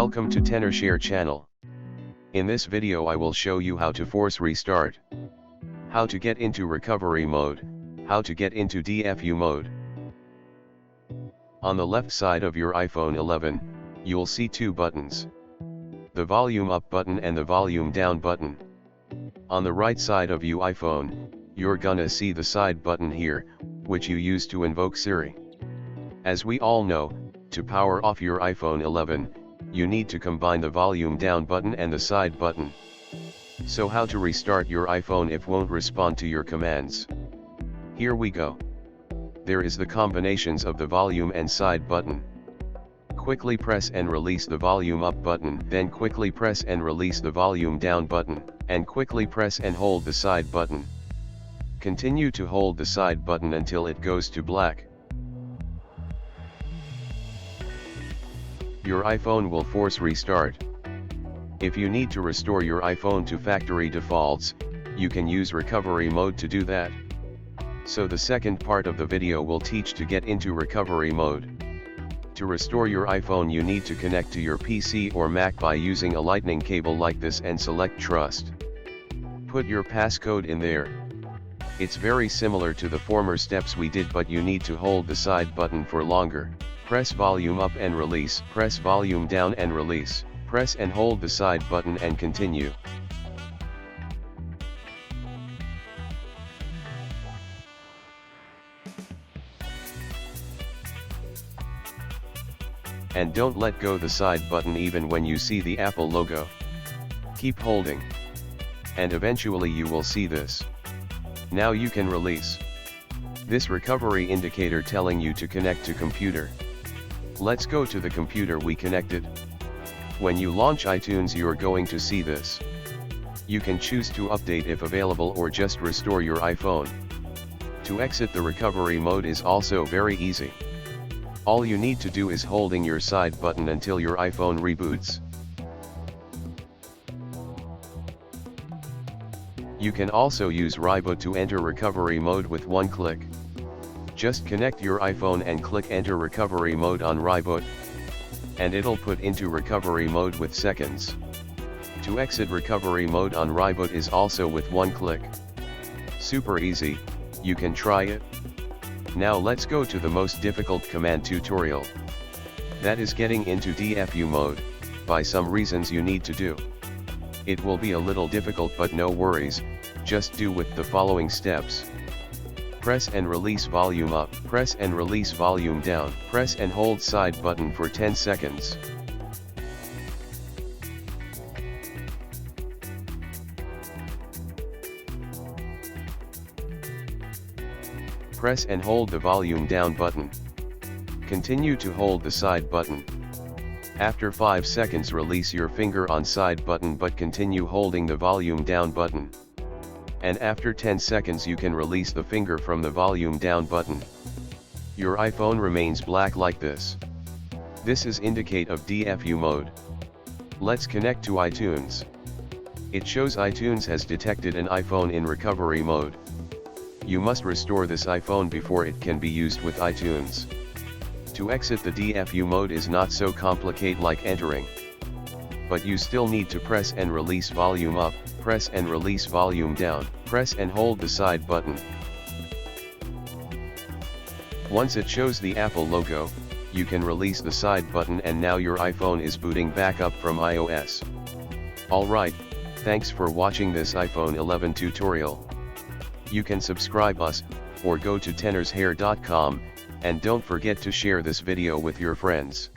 Welcome to TenorShare channel. In this video I will show you how to force restart, how to get into recovery mode, how to get into DFU mode. On the left side of your iPhone 11, you'll see two buttons. The volume up button and the volume down button. On the right side of your iPhone, you're gonna see the side button here, which you use to invoke Siri. As we all know, to power off your iPhone 11, you need to combine the volume down button and the side button. So how to restart your iPhone if won't respond to your commands? Here we go. There is the combinations of the volume and side button. Quickly press and release the volume up button, then quickly press and release the volume down button, and quickly press and hold the side button. Continue to hold the side button until it goes to black. Your iPhone will force restart. If you need to restore your iPhone to factory defaults, you can use recovery mode to do that. So the second part of the video will teach to get into recovery mode. To restore your iPhone you need to connect to your PC or Mac by using a lightning cable like this and select Trust. Put your passcode in there. It's very similar to the former steps we did, but you need to hold the side button for longer. Press volume up and release, press volume down and release, press and hold the side button and continue. And don't let go the side button even when you see the Apple logo. Keep holding. And eventually you will see this. Now you can release. This recovery indicator telling you to connect to computer. Let's go to the computer we connected. When you launch iTunes you're going to see this. You can choose to update if available or just restore your iPhone. To exit the recovery mode is also very easy. All you need to do is holding your side button until your iPhone reboots. You can also use reboot to enter recovery mode with one click. Just connect your iPhone and click enter recovery mode on reboot, and it'll put into recovery mode with seconds. To exit recovery mode on reboot is also with one click. Super easy, you can try it. Now let's go to the most difficult command tutorial. That is getting into DFU mode, by some reasons you need to do. It will be a little difficult but no worries, just do with the following steps. Press and release volume up, press and release volume down, press and hold side button for 10 seconds. Press and hold the volume down button. Continue to hold the side button. After 5 seconds release your finger on side button but continue holding the volume down button. And after 10 seconds you can release the finger from the volume down button. Your iPhone remains black like this. This is indicate of DFU mode. Let's connect to iTunes. It shows iTunes has detected an iPhone in recovery mode. You must restore this iPhone before it can be used with iTunes. To exit the DFU mode is not so complicated like entering. But you still need to press and release volume up, press and release volume down, press and hold the side button. Once it shows the Apple logo, you can release the side button and now your iPhone is booting back up from iOS. Alright, thanks for watching this iPhone 11 tutorial. You can subscribe us, or go to tenorshair.com, and don't forget to share this video with your friends.